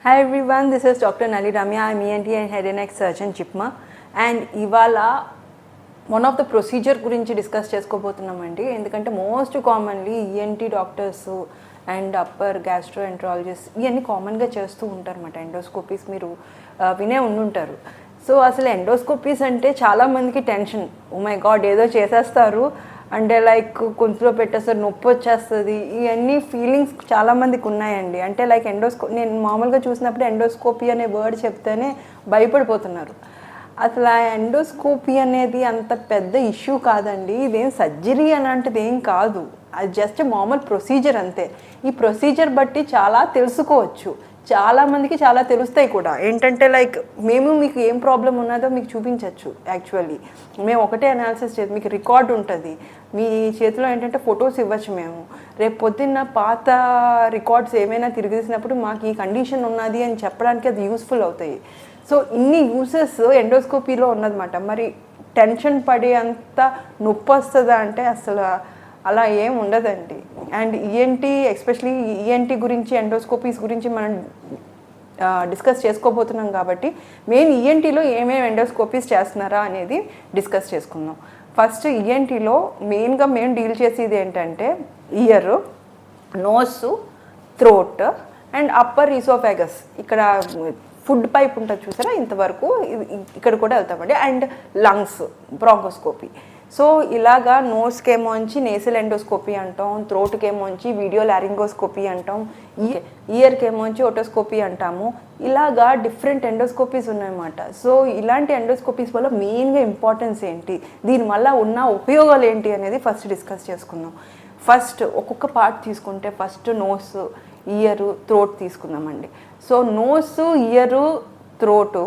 Hi everyone, this is Dr. Nali Ramya. I'm ENT and head and neck surgeon JIPMA. And ఇవాళ one of the procedure గురించి discuss చేసుకోబోతున్నామండి. ఎందుకంటే most commonly ENT doctors and upper gastro enterologist ఇవన్నీ కామన్గా చేస్తూ ఉంటారన్నమాట. ఎండోస్కోపీస్ మీరు వినే ఉండుంటారు. సో అసలు ఎండోస్కోపీస్ అంటే చాలామందికి టెన్షన్, ఓ మై గాడ్ ఏదో చేసేస్తారు అంటే లైక్ గొంతులో పెట్టేస్తారు, నొప్పి వచ్చేస్తుంది, ఇవన్నీ ఫీలింగ్స్ చాలామందికి ఉన్నాయండి. అంటే లైక్ నేను మామూలుగా చూసినప్పుడు ఎండోస్కోపీ అనే వర్డ్ చెప్తేనే భయపడిపోతున్నారు. అసలు ఆ ఎండోస్కోపీ అనేది అంత పెద్ద ఇష్యూ కాదండి. ఇదేం సర్జరీ అలాంటిది ఏం కాదు, అది జస్ట్ మామూలు ప్రొసీజర్ అంతే. ఈ ప్రొసీజర్ బట్టి చాలా తెలుసుకోవచ్చు, చాలామందికి చాలా తెలుస్తాయి కూడా. ఏంటంటే లైక్ మేము మీకు ఏం ప్రాబ్లం ఉన్నదో మీకు చూపించవచ్చు. యాక్చువల్లీ మేము ఒకటే అనాలిసిస్ చేసి మీకు రికార్డు ఉంటుంది, మీ చేతిలో ఏంటంటే ఫొటోస్ ఇవ్వచ్చు. మేము రేపు పొద్దున్న పాత రికార్డ్స్ ఏమైనా తిరిగేసినప్పుడు మాకు ఈ కండిషన్ ఉన్నది అని చెప్పడానికి అది యూస్ఫుల్ అవుతాయి. సో ఇన్ని యూసెస్ ఎండోస్కోపీలో ఉన్నదన్నమాట. మరి టెన్షన్ పడే అంత నొప్పి వస్తుందా అంటే అసలు అలా ఏం ఉండదండి. అండ్ ఈఎన్టీ ఎస్పెషలీ ఈఎన్టీ గురించి ఎండోస్కోపీస్ గురించి మనం డిస్కస్ చేసుకోబోతున్నాం కాబట్టి మెయిన్ ఈఎన్టీలో ఏమేమి ఎండోస్కోపీస్ చేస్తున్నారా అనేది డిస్కస్ చేసుకుందాం. ఫస్ట్ ఈఎన్టీలో మెయిన్గా మేము డీల్ చేసేది ఏంటంటే ear, nose, throat and upper oesophagus. ఇక్కడ ఫుడ్ పైప్ ఉంటుంది చూసారా, ఇంతవరకు ఇక్కడ కూడా వెళ్తామండి. And lungs bronchoscopy. సో ఇలాగా నోస్కేమోంచి నేసల్ ఎండోస్కోపీ అంటాం, థ్రోట్కేమోంచి వీడియో లారింగోస్కోపీ అంటాం, ఇయర్కేమోంచి ఓటోస్కోపీ అంటాము. ఇలాగా డిఫరెంట్ ఎండోస్కోపీస్ ఉన్నాయన్నమాట. సో ఇలాంటి ఎండోస్కోపీస్ వల్ల మెయిన్గా ఇంపార్టెన్స్ ఏంటి, దీనివల్ల ఉన్న ఉపయోగాలు ఏంటి అనేది ఫస్ట్ డిస్కస్ చేసుకుందాం. ఫస్ట్ ఒక్కొక్క పార్ట్ తీసుకుంటే ఫస్ట్ నోస్, ఇయర్, థ్రోట్ తీసుకుందామండి. సో నోస్, ఇయర్, థ్రోట్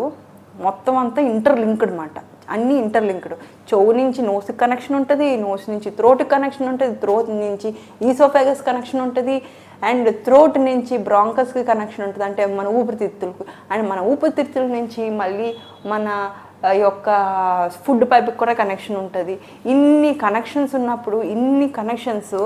మొత్తం అంతా ఇంటర్లింక్డ్ అనమాట. అన్నీ ఇంటర్లింక్డ్. చెవు నుంచి నోస్కి కనెక్షన్ ఉంటుంది, నోస్ నుంచి థ్రోట్కి కనెక్షన్ ఉంటుంది, థ్రోట్ నుంచి ఈసోఫాగస్ కనెక్షన్ ఉంటుంది, అండ్ థ్రోట్ నుంచి బ్రాంకస్కి కనెక్షన్ ఉంటుంది, అంటే మన ఊపిరితిత్తులకు. అండ్ మన ఊపిరితిత్తుల నుంచి మళ్ళీ మన యొక్క ఫుడ్ పైప్కి కూడా కనెక్షన్ ఉంటుంది. ఇన్ని కనెక్షన్స్ ఉన్నప్పుడు ఇన్ని కనెక్షన్స్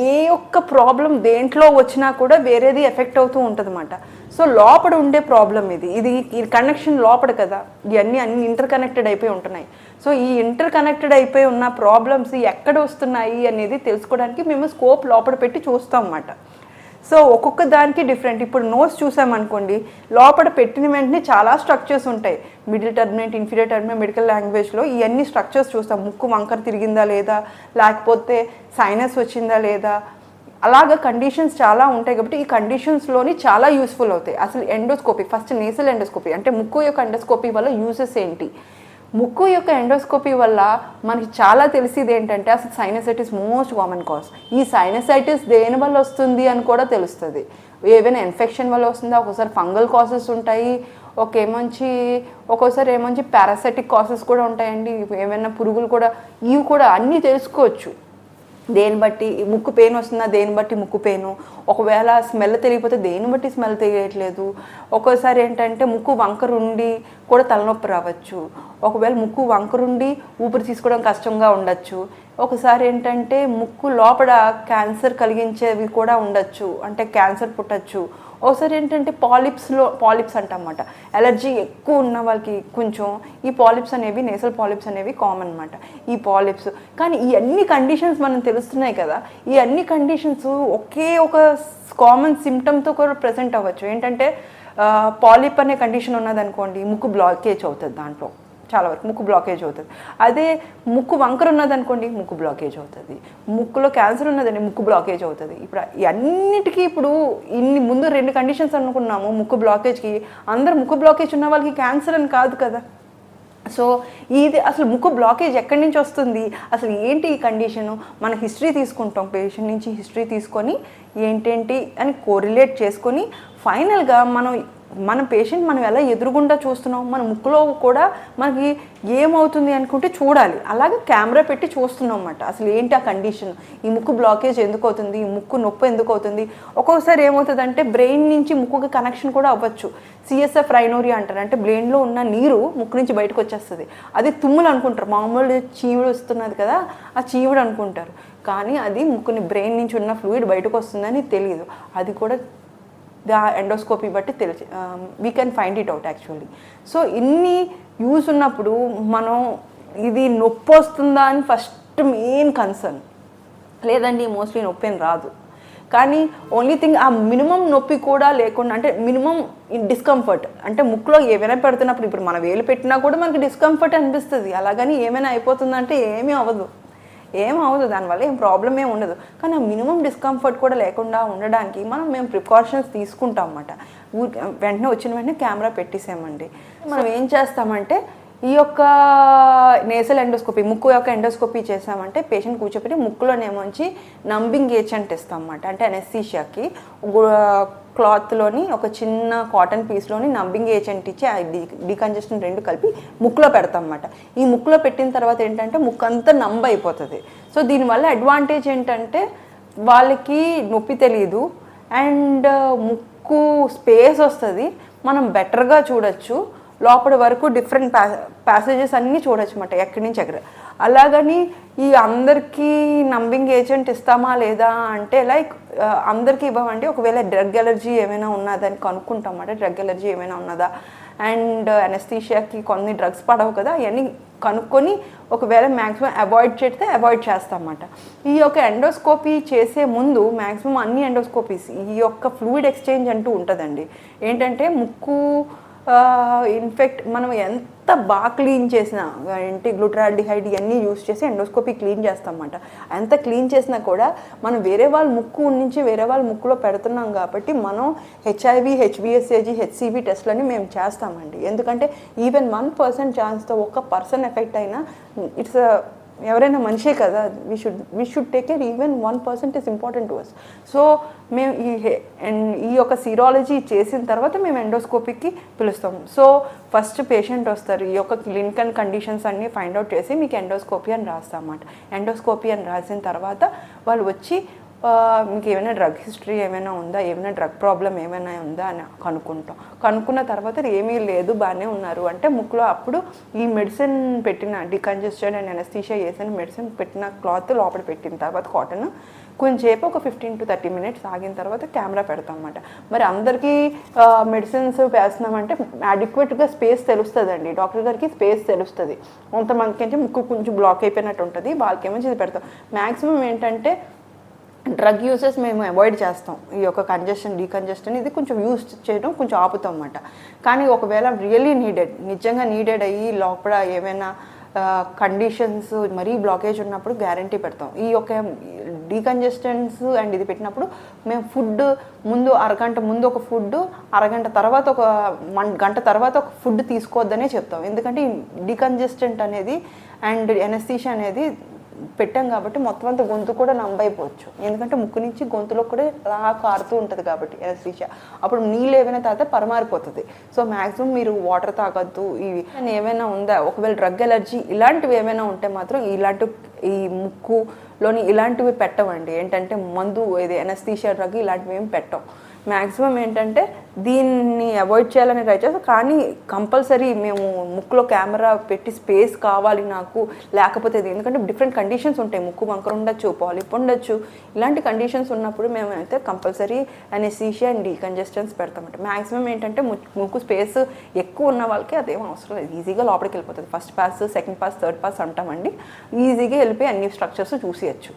ఏ ఒక్క ప్రాబ్లం దేంట్లో వచ్చినా కూడా వేరేది ఎఫెక్ట్ అవుతూ ఉంటుంది అన్నమాట. సో లోపల ఉండే ప్రాబ్లం ఇది కనెక్షన్ లోపల కదా, ఇవన్నీ అన్ని ఇంటర్ కనెక్టెడ్ అయిపోయి ఉంటున్నాయి. సో ఈ ఇంటర్ కనెక్టెడ్ అయిపోయి ఉన్న ప్రాబ్లమ్స్ ఎక్కడ వస్తున్నాయి అనేది తెలుసుకోవడానికి మేము స్కోప్ లోపల పెట్టి చూస్తాం అన్నమాట. సో ఒక్కొక్క దానికి డిఫరెంట్. ఇప్పుడు నోస్ చూసామనుకోండి, లోపల పెట్టిన వెంటనే చాలా స్ట్రక్చర్స్ ఉంటాయి. Middle terminate, inferior terminate, medical లాంగ్వేజ్లో ఇవన్నీ స్ట్రక్చర్స్ చూస్తాం. ముక్కు వంకర తిరిగిందా లేదా, లేకపోతే సైనస్ వచ్చిందా లేదా, అలాగా కండిషన్స్ చాలా ఉంటాయి. కాబట్టి ఈ కండిషన్స్లోని చాలా యూస్ఫుల్ అవుతాయి. అసలు ఎండోస్కోపీ ఫస్ట్ నేసల్ ఎండోస్కోపీ అంటే ముక్కు యొక్క ఎండోస్కోపీ వల్ల యూసెస్ ఏంటి. ముక్కు యొక్క ఎండోస్కోపీ వల్ల మనకి చాలా తెలిసేది ఏంటంటే అసలు సైనసైటిస్ మోస్ట్ కామన్ కాజ్. ఈ సైనసైటిస్ దేని వల్ల వస్తుంది అని కూడా తెలుస్తుంది. ఏవైనా ఇన్ఫెక్షన్ వల్ల వస్తుందా, ఒక్కోసారి ఫంగల్ కాసెస్ ఉంటాయి, ఒక్కోసారి ఏమొంచి పారాసైటిక్ కాసెస్ కూడా ఉంటాయండి. ఏమైనా పురుగులు కూడా, ఇవి కూడా అన్నీ తెలుసుకోవచ్చు. దేని బట్టి ముక్కు పెయిన్ వస్తుందా, దేని బట్టి ముక్కు పెయిన్, ఒకవేళ స్మెల్ తెలియకపోతే దేని బట్టి స్మెల్ తెలియట్లేదు. ఒక్కోసారి ఏంటంటే ముక్కు వంకరుండి కూడా తలనొప్పి రావచ్చు, ఒకవేళ ముక్కు వంకరుండి ఊపిరి తీసుకోవడం కష్టంగా ఉండొచ్చు. ఒకసారి ఏంటంటే ముక్కు లోపల క్యాన్సర్ కలిగించేవి కూడా ఉండొచ్చు, అంటే క్యాన్సర్ పుట్టచ్చు. ఒకసారి ఏంటంటే పాలిప్స్ అంటమాట, ఎలర్జీ ఎక్కువ ఉన్న వాళ్ళకి కొంచెం ఈ పాలిప్స్ అనేవి, నేసల్ పాలిప్స్ అనేవి కామన్ అనమాట. ఈ పాలిప్స్ కానీ ఈ అన్ని కండిషన్స్ మనం తెలుస్తున్నాయి కదా, ఈ అన్ని కండిషన్స్ ఒకే ఒక కామన్ సిమ్టమ్తో కూడా ప్రెజెంట్ అవ్వచ్చు. ఏంటంటే పాలిప్ అనే కండిషన్ ఉన్నదనుకోండి, ముక్కు బ్లాకేజ్ అవుతుంది, దాంట్లో చాలా వరకు ముక్కు బ్లాకేజ్ అవుతుంది. అదే ముక్కు వంకర ఉన్నదనుకోండి, ముక్కు బ్లాకేజ్ అవుతుంది. ముక్కులో క్యాన్సర్ ఉన్నదండి, ముక్కు బ్లాకేజ్ అవుతుంది. ఇప్పుడు అన్నిటికీ ఇప్పుడు ఇన్ని ముందు 2 కండిషన్స్ అనుకున్నాము ముక్కు బ్లాకేజ్కి. అందరూ ముక్కు బ్లాకేజ్ ఉన్న వాళ్ళకి క్యాన్సర్ అని కాదు కదా. సో ఇది అసలు ముక్కు బ్లాకేజ్ ఎక్కడి నుంచి వస్తుంది, అసలు ఏంటి ఈ కండిషను, మన హిస్టరీ తీసుకుంటాం. పేషెంట్ నుంచి హిస్టరీ తీసుకొని ఏంటేంటి అని కోరిలేట్ చేసుకొని ఫైనల్గా మన పేషెంట్ మనం ఎలా ఎదురుగుండా చూస్తున్నాం, మన ముక్కులో కూడా మనకి ఏమవుతుంది అనుకుంటే చూడాలి. అలాగే కెమెరా పెట్టి చూస్తున్నాం అన్నమాట. అసలు ఏంటి ఆ కండిషన్, ఈ ముక్కు బ్లాకేజ్ ఎందుకు అవుతుంది, ఈ ముక్కు నొప్పి ఎందుకు అవుతుంది. ఒక్కొక్కసారి ఏమవుతుందంటే బ్రెయిన్ నుంచి ముక్కుకి కనెక్షన్ కూడా అవ్వచ్చు. సిఎస్ఎఫ్ రైనోరియా అంటారు, అంటే బ్రెయిన్లో ఉన్న నీరు ముక్కు నుంచి బయటకు వచ్చేస్తుంది. అది తుమ్ములు అనుకుంటారు, మామూలు చీవుడు వస్తున్నది కదా ఆ చీవుడు అనుకుంటారు. కానీ అది ముక్కుని బ్రెయిన్ నుంచి ఉన్న ఫ్లూయిడ్ బయటకు వస్తుందని తెలియదు. అది కూడా ఎండోస్కోపీ బట్టి we can find it out actually. So ఇన్ని యూస్ ఉన్నప్పుడు మనం ఇది నొప్పి వస్తుందా అని ఫస్ట్ మెయిన్ కన్సర్న్. లేదండి మోస్ట్లీ నొప్పి ఏం రాదు, కానీ ఓన్లీ థింగ్ ఆ మినిమం నొప్పి కూడా లేకుండా, అంటే మినిమం డిస్కంఫర్ట్, అంటే ముక్కులో ఏమైనా పెడుతున్నప్పుడు ఇప్పుడు మన వేలు పెట్టినా కూడా మనకి డిస్కంఫర్ట్ అనిపిస్తుంది. అలాగని ఏమైనా అయిపోతుందంటే ఏమీ అవ్వదు, దానివల్ల ఏం ప్రాబ్లం ఏమి ఉండదు. కానీ ఆ మినిమం డిస్కంఫర్ట్ కూడా లేకుండా ఉండడానికి మేము ప్రికాషన్స్ తీసుకుంటాం అన్నమాట. వెంటనే వచ్చిన వెంటనే కెమెరా పెట్టేసామండి. మనం ఏం చేస్తామంటే ఈ యొక్క నేసల్ ఎండోస్కోపీ, ముక్కు యొక్క ఎండోస్కోపీ చేసామంటే పేషెంట్ కూర్చోపెట్టి ముక్కులోనేమోంచి నంబింగ్ ఏజెంట్ ఇస్తాం అన్నమాట. అంటే అనెస్థీషియాకి క్లాత్లోని ఒక చిన్న కాటన్ పీస్లోని నంబింగ్ ఏజెంట్ ఇచ్చి డీకంజెషన్ రెండు కలిపి ముక్కులో పెడతాం అన్నమాట. ఈ ముక్కులో పెట్టిన తర్వాత ఏంటంటే ముక్కు అంతా నంబ్ అయిపోతుంది. సో దీనివల్ల అడ్వాంటేజ్ ఏంటంటే వాళ్ళకి నొప్పి తెలియదు అండ్ ముక్కు స్పేస్ వస్తుంది, మనం బెటర్గా చూడొచ్చు, లోపల వరకు డిఫరెంట్ ప్యాసేజెస్ అన్నీ చూడొచ్చు అన్నమాట, ఎక్కడి నుంచి ఎక్కడ. అలాగని ఈ అందరికీ నంబింగ్ ఏజెంట్ ఇస్తామా లేదా అంటే లైక్ అందరికీ ఇవ్వమండి. ఒకవేళ డ్రగ్ ఎలర్జీ ఏమైనా ఉన్నదని కనుక్కుంటాం అన్నమాట, డ్రగ్ ఎలర్జీ ఏమైనా ఉన్నదా, అండ్ అనెస్థీషియాకి కొన్ని డ్రగ్స్ పడవు కదా, అవన్నీ కనుక్కొని ఒకవేళ మ్యాక్సిమం అవాయిడ్ చేస్తాం అన్నమాట. ఈ యొక్క ఎండోస్కోపీ చేసే ముందు మ్యాక్సిమం అన్ని ఎండోస్కోపీస్ ఈ యొక్క ఫ్లూయిడ్ ఎక్స్చేంజ్ అంటూ ఉంటుందండి. ఏంటంటే ముక్కు ఇన్ఫెక్ట్ మనం ఎంత బాగా క్లీన్ చేసినా, ఏంటి గ్లూటరాల్డిహైడ్ ఇవన్నీ యూస్ చేసి ఎండోస్కోపీ క్లీన్ చేస్తాం అన్నమాట. ఎంత క్లీన్ చేసినా కూడా మనం వేరే వాళ్ళ ముక్కు నుంచి వేరే వాళ్ళ ముక్కులో పెడుతున్నాం కాబట్టి మనం హెచ్ఐవి, హెచ్బిఎస్ఏజీ, హెచ్సివి టెస్ట్లని మేము చేస్తామండి. ఎందుకంటే ఈవెన్ 1% ఛాన్స్తో ఒక పర్సన్ ఎఫెక్ట్ అయినా ఇట్స్ ఎవరైనా మనిషే కదా, we should take care. Even 1% is important to us. So మేము ఈ యొక్క సీరాలజీ చేసిన తర్వాత మేము ఎండోస్కోపీకి పిలుస్తాము. సో ఫస్ట్ పేషెంట్ వస్తారు, ఈ యొక్క క్లినికల్ కండిషన్స్ అన్నీ ఫైండ్ అవుట్ చేసి మీకు ఎండోస్కోపీ అని రాస్తాం అన్నమాట. ఎండోస్కోపీ అని రాసిన తర్వాత వాళ్ళు వచ్చి మీకు ఏమైనా డ్రగ్ హిస్టరీ ఏమైనా ఉందా, ఏమైనా డ్రగ్ ప్రాబ్లం ఏమైనా ఉందా అని కనుక్కున్న తర్వాత ఏమీ లేదు బాగానే ఉన్నారు అంటే ముక్కులో అప్పుడు ఈ మెడిసిన్ పెట్టిన డికంజెస్టెడ్ అండ్ అనెస్థీషియా చేసిన మెడిసిన్ పెట్టిన క్లాత్ లోపల పెట్టిన తర్వాత కాటన్ కొంచెంసేపు ఒక 15 to 30 minutes ఆగిన తర్వాత కెమెరా పెడతాం అన్నమాట. మరి అందరికీ మెడిసిన్స్ వేస్తున్నామంటే అడిక్వేట్గా స్పేస్ తెలుస్తుందండి, డాక్టర్ గారికి స్పేస్ తెలుస్తుంది. కొంతమందికి అంటే ముక్కు కొంచెం బ్లాక్ అయిపోయినట్టు ఉంటుంది, వాళ్ళకేమో ఇది పెడతాం. మ్యాక్సిమం ఏంటంటే డ్రగ్ యూసెస్ మేము అవాయిడ్ చేస్తాం. ఈ యొక్క డీకంజెస్టన్ ఇది కొంచెం యూస్ చేయడం కొంచెం ఆపుతాం అన్నమాట. కానీ ఒకవేళ రియల్లీ నిజంగా నీడెడ్ అయ్యి లోపల ఏమైనా కండిషన్స్ మరీ బ్లాకేజ్ ఉన్నప్పుడు గ్యారంటీ పెడతాం. ఈ యొక్క డీకంజెస్టెన్స్ అండ్ ఇది పెట్టినప్పుడు మేము ఫుడ్ ముందు అరగంట ముందు ఒక ఫుడ్, అరగంట తర్వాత ఒక గంట తర్వాత ఒక ఫుడ్ తీసుకోవద్దనే చెప్తాం. ఎందుకంటే ఈ డీకంజెస్టెంట్ అనేది అండ్ ఎనెస్థీషియా అనేది పెట్టాం కాబట్టి మొత్తం అంతా గొంతు కూడా నంబైపోవచ్చు. ఎందుకంటే ముక్కు నుంచి గొంతులో కూడా అలా కారుతూ ఉంటుంది కాబట్టి ఎనెస్థీషియా. అప్పుడు నీళ్ళు ఏమైనా తాగితే పరమారిపోతుంది. సో మ్యాక్సిమం మీరు వాటర్ తాగద్దు. ఇవి ఏమైనా ఉందా, ఒకవేళ డ్రగ్ ఎలర్జీ ఇలాంటివి ఏమైనా ఉంటే మాత్రం ఈ ముక్కులోని ఇలాంటివి పెట్టమండి. ఏంటంటే మందు ఇది ఎనెస్థీషియా డ్రగ్ ఇలాంటివి ఏమి పెట్టం. మ్యాక్సిమం ఏంటంటే దీన్ని అవాయిడ్ చేయాలని ట్రై చేస్తాం. కానీ కంపల్సరీ మేము ముక్కులో కెమెరా పెట్టి స్పేస్ కావాలి నాకు, లేకపోతే ఎందుకంటే డిఫరెంట్ కండిషన్స్ ఉంటాయి, ముక్కు వంకర ఉండొచ్చు, పాలిప్ ఉండొచ్చు, ఇలాంటి కండిషన్స్ ఉన్నప్పుడు మేము అయితే కంపల్సరీ అనెస్థీషియా అండ్ డీకంజెస్టెన్స్ పెడతామంట. మ్యాక్సిమం ఏంటంటే ముక్కు స్పేస్ ఎక్కువ ఉన్న వాళ్ళకి అదేం అవసరం లేదు, ఈజీగా లోపలికి వెళ్ళిపోతుంది. First pass, second pass, third pass అంటామండి, ఈజీగా వెళ్ళిపోయి అన్ని స్ట్రక్చర్స్ చూసేయచ్చు.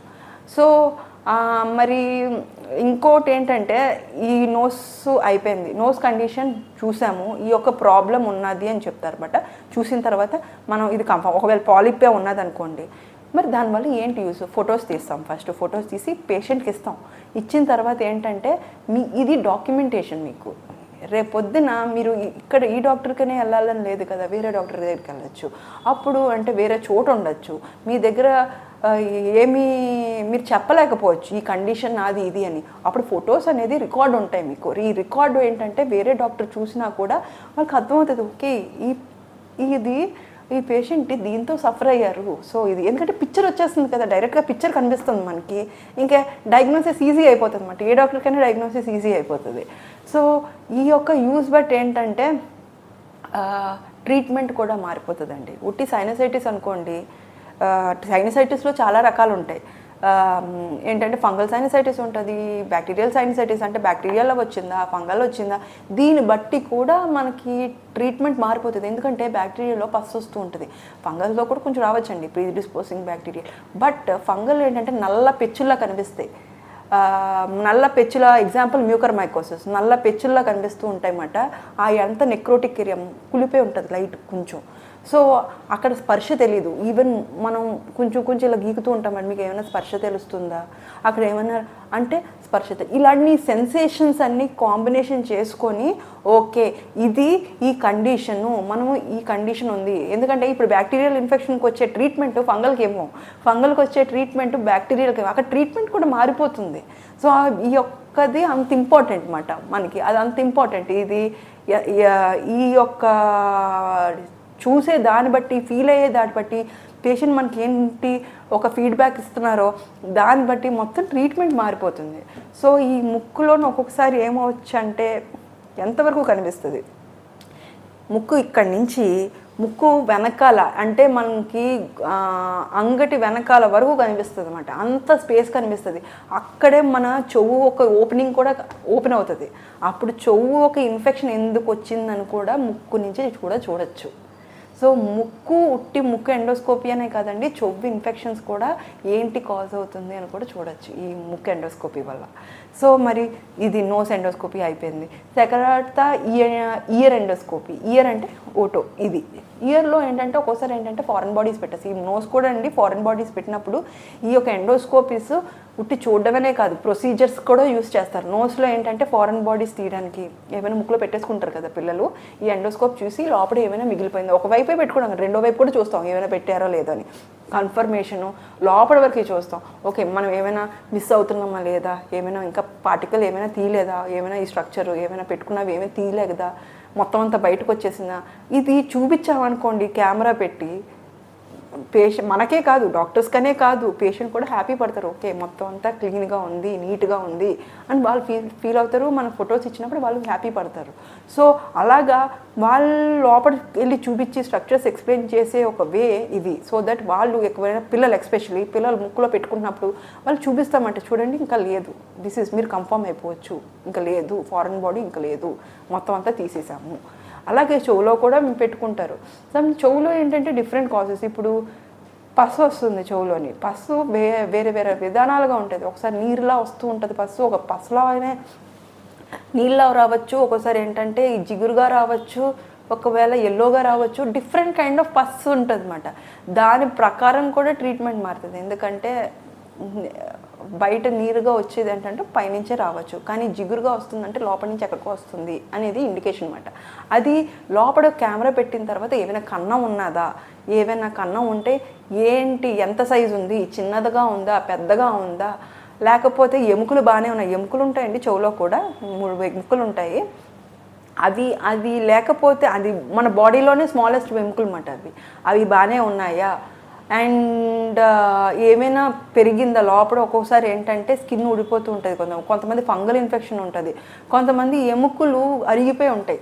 సో మరి ఇంకోటి ఏంటంటే ఈ నోస్ అయిపోయింది, నోస్ కండిషన్ చూసాము, ఈ యొక్క ప్రాబ్లం ఉన్నది అని చెప్తారన్నమాట. చూసిన తర్వాత మనం ఇది కన్ఫర్మ్, ఒకవేళ పాలిపే ఉన్నది అనుకోండి, మరి దానివల్ల ఏంటి యూస్, ఫొటోస్ తీస్తాం. ఫస్ట్ ఫొటోస్ తీసి పేషెంట్కి ఇస్తాం. ఇచ్చిన తర్వాత ఏంటంటే ఇది డాక్యుమెంటేషన్. మీకు రేపొద్దున మీరు ఇక్కడ ఈ డాక్టర్కనే వెళ్ళాలని లేదు కదా, వేరే డాక్టర్ దగ్గరికి వెళ్ళచ్చు. అప్పుడు అంటే వేరే చోటు ఉండొచ్చు, మీ దగ్గర మీరు చెప్పలేకపోవచ్చు ఈ కండిషన్ నాది ఇది అని. అప్పుడు ఫొటోస్ అనేది రికార్డ్ ఉంటాయి మీకు. ఈ రికార్డు ఏంటంటే వేరే డాక్టర్ చూసినా కూడా వాళ్ళకి అర్థమవుతుంది, ఓకే ఈ పేషెంట్ దీంతో సఫర్ అయ్యారు. సో ఇది ఎందుకంటే పిక్చర్ వచ్చేస్తుంది కదా, డైరెక్ట్గా పిక్చర్ కనిపిస్తుంది మనకి, ఇంకా డయాగ్నోసిస్ ఈజీ అయిపోతుంది అన్నమాట. ఏ డాక్టర్కైనా డయాగ్నోసిస్ ఈజీ అయిపోతుంది. సో ఈ యొక్క యూజ్ బట్ ఏంటంటే ట్రీట్మెంట్ కూడా మారిపోతుందండి. ఉట్టి సైనసైటిస్ అనుకోండి, సైనసైటిస్లో చాలా రకాలు ఉంటాయి. ఏంటంటే ఫంగల్ సైనసైటిస్ ఉంటుంది, బ్యాక్టీరియల్ సైనసైటిస్ అంటే బ్యాక్టీరియాలో వచ్చిందా ఫంగల్ వచ్చిందా, దీన్ని బట్టి కూడా మనకి ట్రీట్మెంట్ మారిపోతుంది. ఎందుకంటే బ్యాక్టీరియాలో పస్ వస్తూ ఉంటుంది, ఫంగల్లో కూడా కొంచెం రావచ్చండి ప్రీడిస్పోజింగ్ బ్యాక్టీరియా. బట్ ఫంగల్ ఏంటంటే నల్ల పెచ్చుల్లా కనిపిస్తాయి. నల్ల పెచ్చుల ఎగ్జాంపుల్ మ్యూకర్మైకోసిస్, నల్ల పెచ్చుల్లా కనిపిస్తూ ఉంటాయి అన్నమాట. ఆ ఎంత నెక్రోటిక్ ఏరియా కులిపే ఉంటుంది లైట్ కొంచెం. సో అక్కడ స్పర్శ తెలీదు. ఈవెన్ మనం కొంచెం ఇలా గీకుతూ ఉంటామండి, మీకు ఏమైనా స్పర్శ తెలుస్తుందా, అక్కడ ఏమైనా అంటే స్పర్శ ఇలాంటి సెన్సేషన్స్ అన్నీ కాంబినేషన్ చేసుకొని ఓకే ఇది ఈ కండిషను, మనము ఈ కండిషన్ ఉంది. ఎందుకంటే ఇప్పుడు బ్యాక్టీరియల్ ఇన్ఫెక్షన్కి వచ్చే ట్రీట్మెంట్ ఫంగల్కి ఏమో, ఫంగల్కి వచ్చే ట్రీట్మెంట్ బ్యాక్టీరియల్కి ఏమో, అక్కడ ట్రీట్మెంట్ కూడా మారిపోతుంది. సో ఈ ఒక్కది అంత ఇంపార్టెంట్ అన్నమాట మనకి, అది అంత ఇంపార్టెంట్. ఇది ఈ యొక్క చూసే దాన్ని బట్టి, ఫీల్ అయ్యే దాన్ని బట్టి, పేషెంట్ మనకి ఏంటి ఒక ఫీడ్బ్యాక్ ఇస్తున్నారో దాన్ని బట్టి మొత్తం ట్రీట్మెంట్ మారిపోతుంది. సో ఈ ముక్కులోని ఒక్కొక్కసారి ఏమవచ్చు అంటే ఎంతవరకు కనిపిస్తుంది, ముక్కు ఇక్కడి నుంచి ముక్కు వెనకాల అంటే మనకి అంగటి వెనకాల వరకు కనిపిస్తుంది అన్నమాట, అంత స్పేస్ కనిపిస్తుంది. అక్కడే మన చెవు ఒక ఓపెనింగ్ కూడా ఓపెన్ అవుతుంది. అప్పుడు చెవు ఒక ఇన్ఫెక్షన్ ఎందుకు వచ్చిందని కూడా ముక్కు నుంచి కూడా చూడొచ్చు. సో ఉట్టి ముక్కు ఎండోస్కోపీ అనే కాదండి, చెవు ఇన్ఫెక్షన్స్ కూడా ఏంటి కాజ్ అవుతుంది అని కూడా చూడొచ్చు ఈ ముక్కు ఎండోస్కోపీ వల్ల. సో మరి ఇది నోస్ ఎండోస్కోపీ అయిపోయింది. తర్వాత ఇయర్ ఎండోస్కోపీ. ఇయర్ అంటే ఓటో. ఇది ఇయర్లో ఏంటంటే ఒక్కోసారి ఏంటంటే ఫారెన్ బాడీస్ పెట్టేసి, ఈ నోస్ కూడా అండి ఫారెన్ బాడీస్ పెట్టినప్పుడు ఈ యొక్క ఎండోస్కోపీస్ ఉట్టి చూడడమనే కాదు ప్రొసీజర్స్ కూడా యూస్ చేస్తారు. నోస్లో ఏంటంటే ఫారెన్ బాడీస్ తీయడానికి ఏమైనా ముక్కులో పెట్టేసుకుంటారు కదా పిల్లలు, ఈ ఎండోస్కోప్ చూసి లోపల ఏమైనా మిగిలిపోయిందో, ఒకవైపే పెట్టుకోవడం రెండో వైపు కూడా చూస్తాం ఏమైనా పెట్టారో లేదో అని కన్ఫర్మేషను, లోపల వరకు చూస్తాం. ఓకే మనం ఏమైనా మిస్ అవుతున్నామా లేదా, ఏమైనా ఇంకా పార్టికల్ ఏమైనా తీయలేదా, ఏమైనా ఈ స్ట్రక్చర్ ఏమైనా పెట్టుకున్నవి ఏమైనా తీయలేదా, మొత్తం అంతా బయటకు వచ్చేసిందా, ఇది చూపించామనుకోండి కెమెరా పెట్టి, పేషెంట్ మనకే కాదు డాక్టర్స్కనే కాదు పేషెంట్ కూడా హ్యాపీ పడతారు. ఓకే మొత్తం అంతా క్లీన్గా ఉంది, నీట్గా ఉంది అని వాళ్ళు ఫీల్ అవుతారు. మన ఫొటోస్ ఇచ్చినప్పుడు వాళ్ళు హ్యాపీ పడతారు. సో అలాగా వాళ్ళు లోపలికి వెళ్ళి చూపించి స్ట్రక్చర్స్ ఎక్స్ప్లెయిన్ చేసే ఒక వే ఇది. సో దట్ వాళ్ళు ఎక్కువైనా పిల్లలు ఎస్పెషల్లీ పిల్లలు ముక్కులో పెట్టుకున్నప్పుడు వాళ్ళు చూపిస్తామంటే చూడండి ఇంకా లేదు, మీరు కన్ఫర్మ్ అయిపోవచ్చు, ఇంకా లేదు ఫారెన్ బాడీ ఇంకా లేదు, మొత్తం అంతా తీసేసాము. అలాగే చెవులో కూడా పెట్టుకుంటారు. చెవులో ఏంటంటే డిఫరెంట్ కాజెస్. ఇప్పుడు పస్సు వస్తుంది చెవులోని, పస్సు వేరే వేరే విధానాలుగా ఉంటుంది. ఒకసారి నీరులా వస్తూ ఉంటుంది పస్సు, ఒక పస్సులో అయినా నీళ్ళ రావచ్చు, ఒకసారి ఏంటంటే ఈ జిగురుగా రావచ్చు, ఒకవేళ ఎల్లోగా రావచ్చు, డిఫరెంట్ కైండ్ ఆఫ్ పస్సు ఉంటుంది అన్నమాట. దాని ప్రకారం కూడా ట్రీట్మెంట్ మారుతుంది. ఎందుకంటే బయట నీరుగా వచ్చేది ఏంటంటే పైనుంచే రావచ్చు, కానీ జిగురుగా వస్తుందంటే లోపల నుంచి ఎక్కడికో వస్తుంది అనేది ఇండికేషన్ అనమాట. అది లోపల కెమెరా పెట్టిన తర్వాత ఏమైనా కన్నం ఉన్నదా, ఏమైనా కన్నం ఉంటే ఏంటి, ఎంత సైజు ఉంది, చిన్నదిగా ఉందా పెద్దగా ఉందా, లేకపోతే ఎముకలు బాగానే ఉన్నాయి, ఎముకలు ఉంటాయండి చెవులో కూడా 3 ఎముకలు ఉంటాయి, అవి లేకపోతే అది మన బాడీలోనే స్మాలెస్ట్ ఎముకలు అన్నమాట, అవి బాగానే ఉన్నాయా, అండ్ ఏమైనా పెరిగిందా లోపల. ఒక్కొక్కసారి ఏంటంటే స్కిన్ ఊడిపోతూ ఉంటుంది, కొంతమంది ఫంగల్ ఇన్ఫెక్షన్ ఉంటుంది, కొంతమంది ఎముకలు అరిగిపోయి ఉంటాయి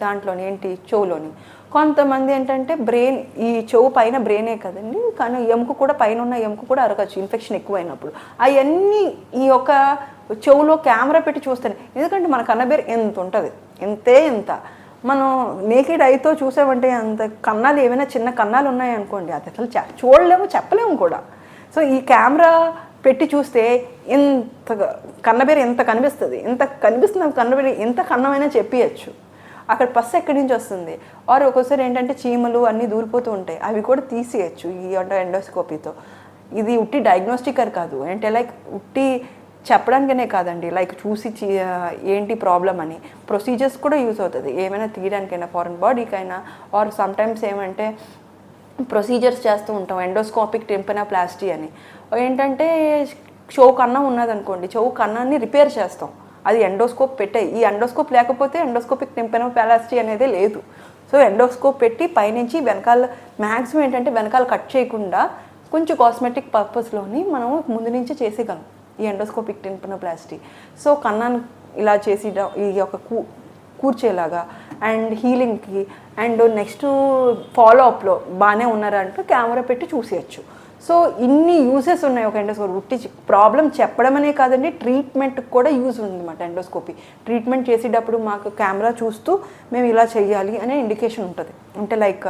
దాంట్లోని ఏంటి చెవులోని, కొంతమంది ఏంటంటే బ్రెయిన్, ఈ చెవు పైన బ్రెయినే కదండి కానీ ఎముక కూడా పైన ఉన్న ఎముక కూడా అరగచ్చు ఇన్ఫెక్షన్ ఎక్కువైనప్పుడు. అవన్నీ ఈ యొక్క చెవులో కెమెరా పెట్టి చూస్తాను. ఎందుకంటే మన కన్నబేరు ఎంత ఉంటుంది, ఎంత మనం నేకెడ్ ఐతో చూసామంటే అంత కన్నాలు ఏమైనా చిన్న కన్నాలు ఉన్నాయనుకోండి అది అసలు చూడలేము చెప్పలేము కూడా. సో ఈ కెమెరా పెట్టి చూస్తే ఎంత కన్నబేరు ఎంత కనిపిస్తుంది కన్నబేరు ఎంత కన్నమైనా చెప్పియచ్చు. అక్కడ పస్సు ఎక్కడి నుంచి వస్తుంది, ఆర్ ఒక్కోసారి ఏంటంటే చీమలు అన్నీ దూరిపోతూ ఉంటాయి, అవి కూడా తీసేయచ్చు ఈ ఎండోస్కోపీతో. ఇది ఉట్టి డయాగ్నోస్టికర్ కాదు, అంటే లైక్ ఉట్టి చెప్పడానికనే కాదండి, లైక్ చూసి ఏంటి ప్రాబ్లం అని ప్రొసీజర్స్ కూడా యూజ్ అవుతుంది, ఏమైనా తీయడానికైనా ఫారెన్ బాడీకైనా, ఆర్ సమ్టైమ్స్ ఏమంటే ప్రొసీజర్స్ చేస్తూ ఉంటాం ఎండోస్కోపిక్ టెంపనోప్లాస్టీ అని. ఏంటంటే చెవు కన్నం ఉన్నదనుకోండి, చెవు కన్నాన్ని రిపేర్ చేస్తాం, అది ఎండోస్కోప్ పెట్టే. ఈ ఎండోస్కోప్ లేకపోతే ఎండోస్కోపిక్ టెంపనోప్లాస్టీ అనేది లేదు. సో ఎండోస్కోప్ పెట్టి పైనుంచి వెనకాల మ్యాక్సిమం ఏంటంటే వెనకాల కట్ చేయకుండా కొంచెం కాస్మెటిక్ పర్పస్లోని మనం ముందు నుంచే చేసేయగలం ఈ ఎండోస్కోపిక్ టెంపనోప్లాస్టీ. సో కన్నాన్ని ఇలా చేసి ఈ యొక్క కూర్చేలాగా అండ్ హీలింగ్కి అండ్ నెక్స్ట్ ఫాలోఅప్లో బాగానే ఉన్నారంటే కెమెరా పెట్టి చూసేయచ్చు. సో ఇన్ని యూసెస్ ఉన్నాయి ఒక ఎండోస్కోపీ. ఉట్టి ప్రాబ్లం చెప్పడం అనే కాదండి, ట్రీట్మెంట్కి కూడా యూజ్ ఉందన్నమాట ఎండోస్కోపీ. ట్రీట్మెంట్ చేసేటప్పుడు మాకు కెమెరా చూస్తూ మేము ఇలా చెయ్యాలి అనే ఇండికేషన్ ఉంటుంది. అంటే లైక్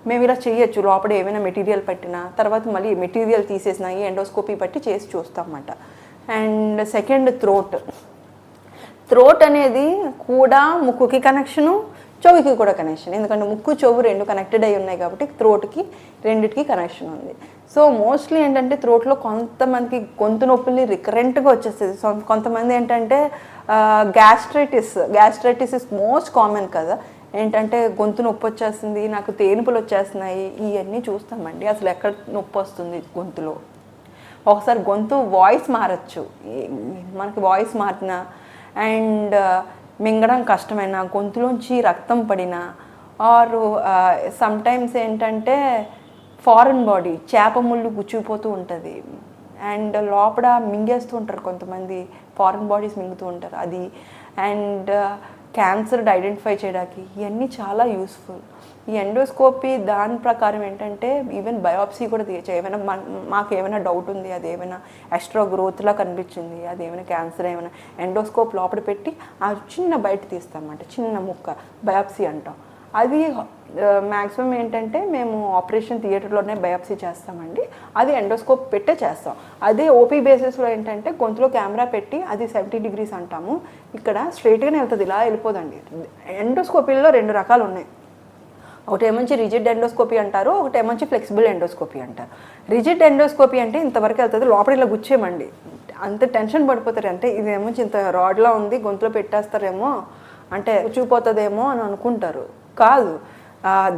మేము ఇలా చేయొచ్చు, లోపల ఏమైనా మెటీరియల్ పట్టినా తర్వాత మళ్ళీ మెటీరియల్ తీసేసినా ఈ ఎండోస్కోపీ బట్టి చేసి చూస్తాం అన్నమాట. అండ్ సెకండ్ థ్రోట్ అనేది కూడా ముక్కుకి కనెక్షను, చెవికి కూడా కనెక్షన్. ఎందుకంటే ముక్కు చెవు రెండు కనెక్టెడ్ అయి ఉన్నాయి కాబట్టి థ్రోట్కి రెండిటికి కనెక్షన్ ఉంది. సో మోస్ట్లీ ఏంటంటే థ్రోట్లో కొంతమందికి గొంతు నొప్పులు రికరెంట్గా వచ్చేస్తుంది. సో కొంతమంది ఏంటంటే గ్యాస్ట్రైటిస్ ఇస్ మోస్ట్ కామన్ కదా. ఏంటంటే గొంతు నొప్పి వచ్చేస్తుంది, నాకు తేనుపులు వచ్చేస్తున్నాయి, ఇవన్నీ చూస్తామండి. అసలు ఎక్కడ నొప్పి వస్తుంది గొంతులో. ఒకసారి గొంతు వాయిస్ మారచ్చు, మనకి వాయిస్ మారిన అండ్ మింగడం కష్టమైన, గొంతులోంచి రక్తం పడినా, ఆర్ సమ్టైమ్స్ ఏంటంటే ఫారెన్ బాడీ చేప ముళ్ళు గుచ్చిపోతూ ఉంటుంది అండ్ లోపల మింగేస్తూ ఉంటారు కొంతమంది, ఫారెన్ బాడీస్ మింగుతూ ఉంటారు అది. అండ్ క్యాన్సర్ ఐడెంటిఫై చేయడానికి ఇవన్నీ చాలా యూస్ఫుల్. ఈ ఎండోస్కోపీ దాని ప్రకారం ఏంటంటే ఈవెన్ బయోప్సీ కూడా తీయచ్చు. ఏమైనా మాకు ఏమైనా డౌట్ ఉంది, అది ఏమైనా ఎక్స్ట్రా గ్రోత్లా కనిపించింది, అది ఏమైనా క్యాన్సర్ ఏమైనా, ఎండోస్కోప్ లోపల పెట్టి ఆ చిన్న బయట తీస్తామన్నమాట, చిన్న ముక్క బయోప్సీ అంటాం. అది మ్యాక్సిమం ఏంటంటే మేము ఆపరేషన్ థియేటర్లోనే బయోప్సీ చేస్తామండి. అది ఎండోస్కోప్ పెట్టే చేస్తాం. అదే ఓపీ బేసిస్లో ఏంటంటే గొంతులో కెమెరా పెట్టి అది 70 degrees అంటాము, ఇక్కడ స్ట్రైట్గానే వెళ్తుంది, ఇలా వెళ్ళిపోదండి. ఎండోస్కోపీలో 2 రకాలు ఉన్నాయి. ఒకటేమంచి రిజిడ్ ఎండోస్కోపీ అంటారు, ఒకటేమంచి ఫ్లెక్సిబుల్ ఎండోస్కోపీ అంటారు. రిజిడ్ ఎండోస్కోపీ అంటే ఇంతవరకు వెళ్తుంది, లోపల ఇలా గుచ్చేయమండి. అంత టెన్షన్ పడిపోతారు. అంటే ఇదేమో ఇంత రాడ్లా ఉంది, గొంతులో పెట్టేస్తారేమో, అంటే చూపోతుందేమో అని అనుకుంటారు. కాదు,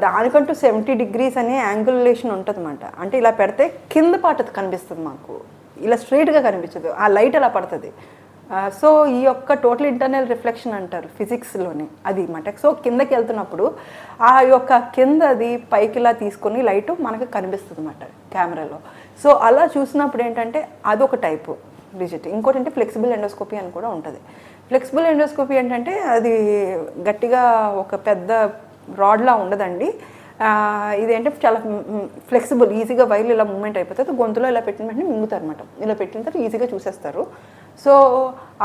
దానికంటూ 70 degrees అనే యాంగులేషన్ ఉంటుంది అన్నమాట. అంటే ఇలా పెడితే కింద పాట కనిపిస్తుంది మాకు, ఇలా స్ట్రైట్గా కనిపించదు, ఆ లైట్ అలా పడుతుంది. సో ఈ యొక్క టోటల్ ఇంటర్నల్ రిఫ్లెక్షన్ అంటారు ఫిజిక్స్లోని, అది అన్నమాట. సో కిందకి వెళ్తున్నప్పుడు ఆ యొక్క కింద అది పైకి ఇలా తీసుకొని లైట్ మనకు కనిపిస్తుంది అన్నమాట కెమెరాలో. సో అలా చూసినప్పుడు ఏంటంటే అదొక టైపు రిజిడ్. ఇంకోటి అంటే ఫ్లెక్సిబుల్ ఎండోస్కోపీ అని కూడా ఉంటుంది. ఫ్లెక్సిబుల్ ఎండోస్కోపీ ఏంటంటే అది గట్టిగా ఒక పెద్ద రాడ్లా ఉండదండి. ఇదేంటే చాలా ఫ్లెక్సిబుల్, ఈజీగా వైర్లు ఇలా మూవ్మెంట్ అయిపోతుంది. గొంతులో ఇలా పెట్టిన వెంటనే మింగుతారు అనమాట. ఇలా పెట్టిన తర్వాత ఈజీగా చూసేస్తారు. సో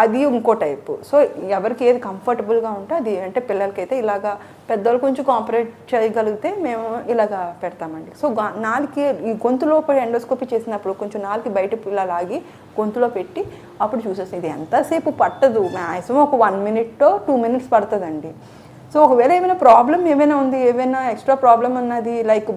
అది ఇంకో టైపు. సో ఎవరికి ఏది కంఫర్టబుల్గా ఉంటే అది, అంటే పిల్లలకైతే ఇలాగా, పెద్దవాళ్ళు కొంచెం కాంపరేట్ చేయగలిగితే మేము ఇలాగా పెడతామండి. సో నాలుగు ఈ గొంతులో ఎండోస్కోపీ చేసినప్పుడు కొంచెం నాలుగు బయట ఇలా లాగి గొంతులో పెట్టి అప్పుడు చూసేస్తాం. ఇది ఎంతసేపు పట్టదు, మ్యాక్సిమం ఒక 1 minute to 2 minutes పడుతుందండి. సో ఒకవేళ ఏమైనా ప్రాబ్లం ఏమైనా ఉంది, ఏమైనా ఎక్స్ట్రా ప్రాబ్లం ఉన్నది, లైక్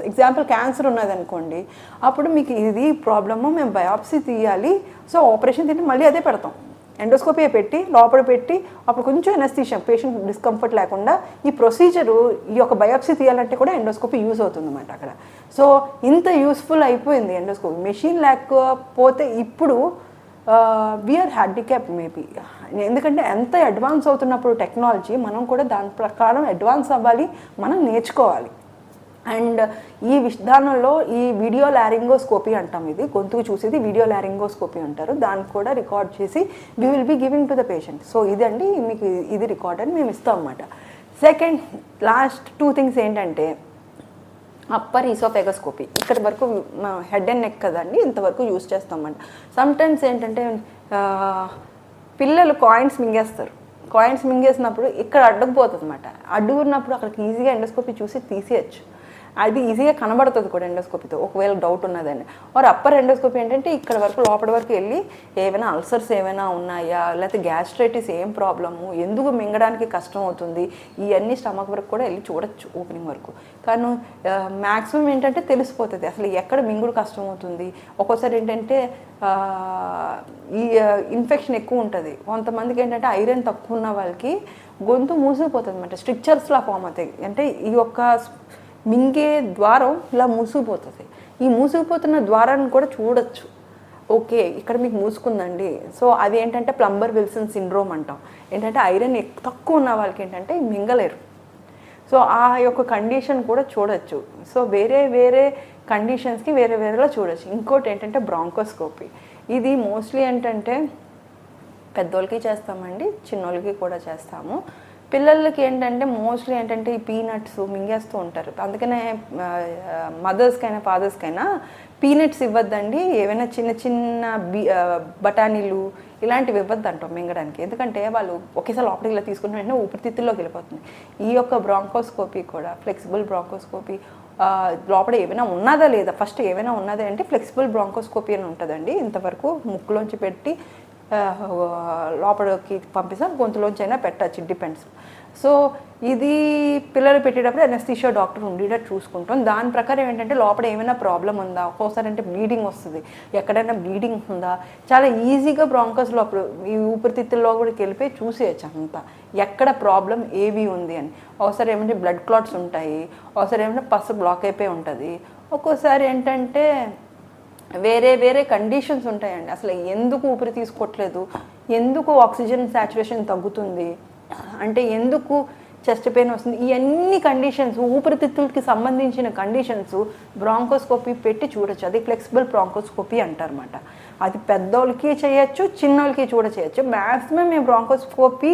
ఎగ్జాంపుల్ క్యాన్సర్ ఉన్నది అనుకోండి, అప్పుడు మీకు ఇది ప్రాబ్లము, మేము బయాప్సీ తీయాలి, సో ఆపరేషన్ తింటే మళ్ళీ అదే పెడతాం. ఎండోస్కోపీ పెట్టి లోపల పెట్టి అప్పుడు కొంచెం ఎనస్థీషియా, పేషెంట్ డిస్కంఫర్ట్ లేకుండా ఈ ప్రొసీజరు, ఈ యొక్క బయాప్సీ తీయాలంటే కూడా ఎండోస్కోపీ యూజ్ అవుతుంది అన్నమాట అక్కడ. సో ఇంత యూస్ఫుల్ అయిపోయింది ఎండోస్కోపీ. మెషిన్ లేకపోతే ఇప్పుడు వీఆర్ హ్యాండిక్యాప్ మేబీ. ఎందుకంటే ఎంత అడ్వాన్స్ అవుతున్నప్పుడు టెక్నాలజీ, మనం కూడా దాని ప్రకారం అడ్వాన్స్ అవ్వాలి, మనం నేర్చుకోవాలి. అండ్ ఈ విధానంలో ఈ వీడియో లారింగోస్కోపీ అంటాం, ఇది గొంతుకు చూసేది వీడియో లారింగోస్కోపీ అంటారు. దాన్ని కూడా రికార్డ్ చేసి we will be giving to the patient. So ఇదండి మీకు ఇది రికార్డ్ అని మేము ఇస్తాం అన్నమాట. సెకండ్ లాస్ట్ 2 things ఏంటంటే అప్పర్ ఈసోఫెగోస్కోపీ. ఇక్కడ వరకు హెడ్ అండ్ నెక్ కదండి, ఇంతవరకు యూజ్ చేస్తామంట. సమ్టైమ్స్ ఏంటంటే పిల్లలు కాయిన్స్ మింగేస్తారు. కాయిన్స్ మింగేసినప్పుడు ఇక్కడ అడ్డుకుపోతుంది అన్నమాట. అడ్డుకున్నప్పుడు అక్కడికి ఈజీగా ఎండోస్కోపీ చూసి తీసేయచ్చు. అది ఈజీగా కనబడుతుంది కూడా ఎండోస్కోపీతో, ఒకవేళ డౌట్ ఉన్నదని. ఆర్ అప్పర్ ఎండోస్కోపీ ఏంటంటే ఇక్కడ వరకు లోపల వరకు వెళ్ళి ఏమైనా అల్సర్స్ ఏమైనా ఉన్నాయా, లేకపోతే గ్యాస్ట్రైటిస్ ఏం ప్రాబ్లము, ఎందుకు మింగడానికి కష్టం అవుతుంది, ఇవన్నీ స్టమక్ వరకు కూడా వెళ్ళి చూడొచ్చు ఓపెనింగ్ వరకు. కానీ మ్యాక్సిమం ఏంటంటే తెలిసిపోతుంది అసలు ఎక్కడ మింగుడు కష్టం అవుతుంది. ఒక్కోసారి ఏంటంటే ఈ ఇన్ఫెక్షన్ ఎక్కువ ఉంటుంది. కొంతమందికి ఏంటంటే ఐరన్ తక్కువ ఉన్న వాళ్ళకి గొంతు మూసిపోతుంది అన్నమాట, స్ట్రిక్చర్స్లా ఫామ్ అవుతాయి. అంటే ఈ యొక్క మింగే ద్వారం ఇలా మూసుకుపోతుంది. ఈ మూసుకుపోతున్న ద్వారాన్ని కూడా చూడొచ్చు. ఓకే, ఇక్కడ మీకు మూసుకుందండి. సో అది ఏంటంటే ప్లంబర్ విల్సన్ సిండ్రోమ్ అంటాం. ఏంటంటే ఐరన్ తక్కువ ఉన్న వాళ్ళకి ఏంటంటే మింగలేరు. సో ఆ యొక్క కండిషన్ కూడా చూడొచ్చు. సో వేరే వేరే కండిషన్స్కి వేరే వేరేలా చూడొచ్చు. ఇంకోటి ఏంటంటే బ్రాంకోస్కోపీ. ఇది మోస్ట్లీ ఏంటంటే పెద్దోళ్ళకి చేస్తామండి, చిన్నోళ్ళకి కూడా చేస్తాము. పిల్లలకి ఏంటంటే మోస్ట్లీ ఏంటంటే ఈ పీనట్స్ మింగేస్తూ ఉంటారు. అందుకనే మదర్స్కైనా ఫాదర్స్కైనా పీనట్స్ ఇవ్వద్దండి. ఏవైనా చిన్న చిన్న బఠానీలు ఇలాంటివి ఇవ్వద్దు అంటాం మింగడానికి. ఎందుకంటే వాళ్ళు ఒకేసారి లోపలికి ఇలా తీసుకున్న వెంటనే ఊపిరితిత్తుల్లోకి వెళ్ళిపోతుంది. ఈ యొక్క బ్రాంకోస్కోపీ కూడా ఫ్లెక్సిబుల్ బ్రాంకోస్కోపీ లోపల ఏమైనా ఉన్నదా లేదా, ఫస్ట్ ఏమైనా ఉన్నదా అంటే ఫ్లెక్సిబుల్ బ్రాంకోస్కోపీ అని ఉంటుందండి. ఇంతవరకు ముక్కులోంచి పెట్టి లోపలికి పంపిస్తాం, గొంతులోంచి అయినా పెట్టచ్చు, డిపెండ్స్. సో ఇది పిల్లలు పెట్టేటప్పుడు ఎనస్థీషియా డాక్టర్ ఉండేటట్టు చూసుకుంటాం. దాని ప్రకారం ఏంటంటే లోపల ఏమైనా ప్రాబ్లం ఉందా, ఒక్కోసారి అంటే బ్లీడింగ్ వస్తుంది, ఎక్కడైనా బ్లీడింగ్ ఉందా, చాలా ఈజీగా బ్రాంకస్ లోపల ఈ ఊపిరితిత్తుల్లో కూడా వెళ్ళిపోయి చూసేయచ్చు అంతా ఎక్కడ ప్రాబ్లం ఏవి ఉంది అని. ఒకసారి ఏమంటే బ్లడ్ క్లాట్స్ ఉంటాయి, ఒకసారి ఏమంటే పసు బ్లాక్ అయిపోయి ఉంటుంది, ఒక్కోసారి ఏంటంటే వేరే వేరే కండిషన్స్ ఉంటాయండి. అసలు ఎందుకు ఊపిరి తీసుకోవట్లేదు, ఎందుకు ఆక్సిజన్ సాచురేషన్ తగ్గుతుంది అంటే, ఎందుకు చెస్ట్ పెయిన్ వస్తుంది, ఇవన్నీ కండిషన్స్ ఊపిరితిత్తులకి సంబంధించిన కండిషన్స్ బ్రాంకోస్కోపీ పెట్టి చూడొచ్చు. అది ఫ్లెక్సిబుల్ బ్రాంకోస్కోపీ అంటారన్నమాట. అది పెద్దోళ్ళకి చేయొచ్చు, చిన్నోళ్ళకి చేయొచ్చు. మ్యాక్సిమం మేము బ్రాంకోస్కోపీ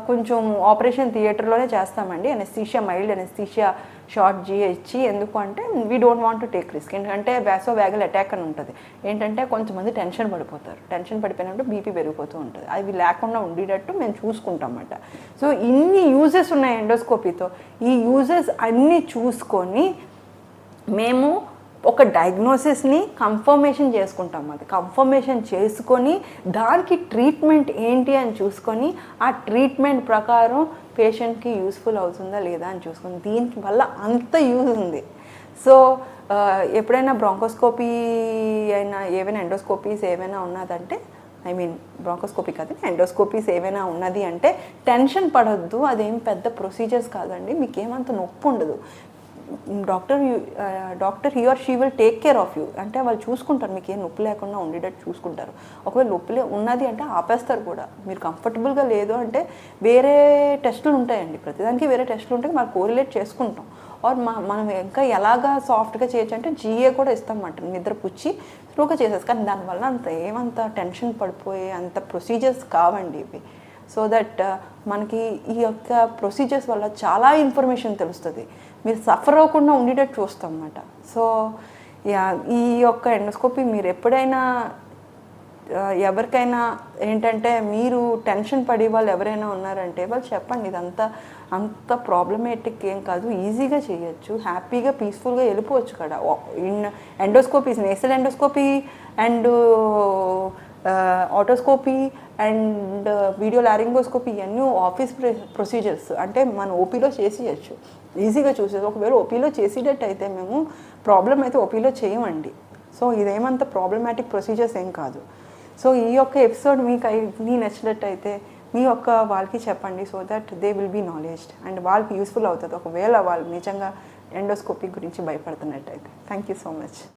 కొంచెం ఆపరేషన్ థియేటర్లోనే చేస్తామండి. ఎనస్థీషియా, మైల్డ్ ఎనస్థీషియా షార్ట్ ఇచ్చి. ఎందుకు అంటే we don't want to take risk. ఎందుకంటే వ్యాగల్ అటాక్ అని ఉంటుంది. ఏంటంటే కొంతమంది టెన్షన్ పడిపోతారు, టెన్షన్ పడిపోయినప్పుడు బీపీ పెరిగిపోతూ ఉంటుంది. అవి లేకుండా ఉండేటట్టు మేము చూసుకుంటాం అన్నమాట. సో ఇన్ని యూజెస్ ఉన్నాయి ఎండోస్కోపీతో. ఈ యూజెస్ అన్నీ చూసుకొని మేము ఒక డయాగ్నోసిస్ని కన్ఫర్మేషన్ చేసుకుంటాం. అది కన్ఫర్మేషన్ చేసుకొని దానికి ట్రీట్మెంట్ ఏంటి అని చూసుకొని ఆ ట్రీట్మెంట్ ప్రకారం పేషెంట్కి యూస్ఫుల్ అవుతుందా లేదా అని చూసుకొని, దీనికి వల్ల అంత యూజ్ ఉంది. సో ఎప్పుడైనా బ్రాంకోస్కోపీ అయినా ఏవైనా ఎండోస్కోపీస్ ఏమైనా ఉన్నదంటే, ఐ మీన్ బ్రాంకోస్కోపీ కాదు, ఎండోస్కోపీస్ ఏమైనా ఉన్నది అంటే టెన్షన్ పడొద్దు. అదేం పెద్ద ప్రొసీజర్స్ కాదండి, మీకేమంత నొప్పి ఉండదు. Doctor he or she will take care of you. అంటే వాళ్ళు చూసుకుంటారు, మీకు ఏం నొప్పి లేకుండా ఉండేటట్టు చూసుకుంటారు. ఒకవేళ నొప్పి ఉన్నది అంటే ఆపేస్తారు కూడా. మీరు కంఫర్టబుల్గా లేదు అంటే వేరే టెస్టులు ఉంటాయండి, ప్రతిదానికి వేరే టెస్టులు ఉంటాయి, మనం కోరిలేట్ చేసుకుంటాం. ఆర్ మనం ఇంకా ఎలాగా సాఫ్ట్గా చేయొచ్చు అంటే GA కూడా ఇస్తామన్నమాట, నిద్ర పుచ్చి స్లోగా చేసేసి. కానీ దానివల్ల ఏమంత టెన్షన్ పడిపోయే అంత ప్రొసీజర్స్ కావండి ఇవి. సో దట్ మనకి ఈ యొక్క ప్రొసీజర్స్ వల్ల చాలా ఇన్ఫర్మేషన్ తెలుస్తుంది, మీరు సఫర్ అవ్వకుండా ఉండేటట్టు చూస్తాం అన్నమాట. సో ఈ యొక్క ఎండోస్కోపీ మీరు ఎప్పుడైనా ఎవరికైనా ఏంటంటే, మీరు టెన్షన్ పడి వాళ్ళు ఎవరైనా ఉన్నారంటే వాళ్ళు చెప్పండి, ఇదంతా అంత ప్రాబ్లమేటిక్ ఏం కాదు, ఈజీగా చేయొచ్చు, హ్యాపీగా పీస్ఫుల్గా వెళ్ళిపోవచ్చు కదా. Endoscopies, nasal endoscopy and otoscopy and video laryngoscopy ఇవన్నీ ఆఫీస్ ప్రొసీజర్స్. అంటే మన ఓపీలో చేసేయచ్చు, ఈజీగా చూసేది. ఒకవేళ ఓపీలో చేసేటట్టు అయితే మేము ప్రాబ్లం అయితే ఓపీలో చేయమండి. సో ఇదేమంత ప్రాబ్లమాటిక్ ప్రొసీజర్స్ ఏం కాదు. సో ఈ యొక్క ఎపిసోడ్ మీకు నచ్చినట్టయితే మీ యొక్క వాళ్ళకి చెప్పండి, so that they will be knowledged and వాళ్ళకి యూస్ఫుల్ అవుతుంది ఒకవేళ వాళ్ళు నిజంగా ఎండోస్కోపీ గురించి భయపడుతున్నట్టయితే. Thank you so much.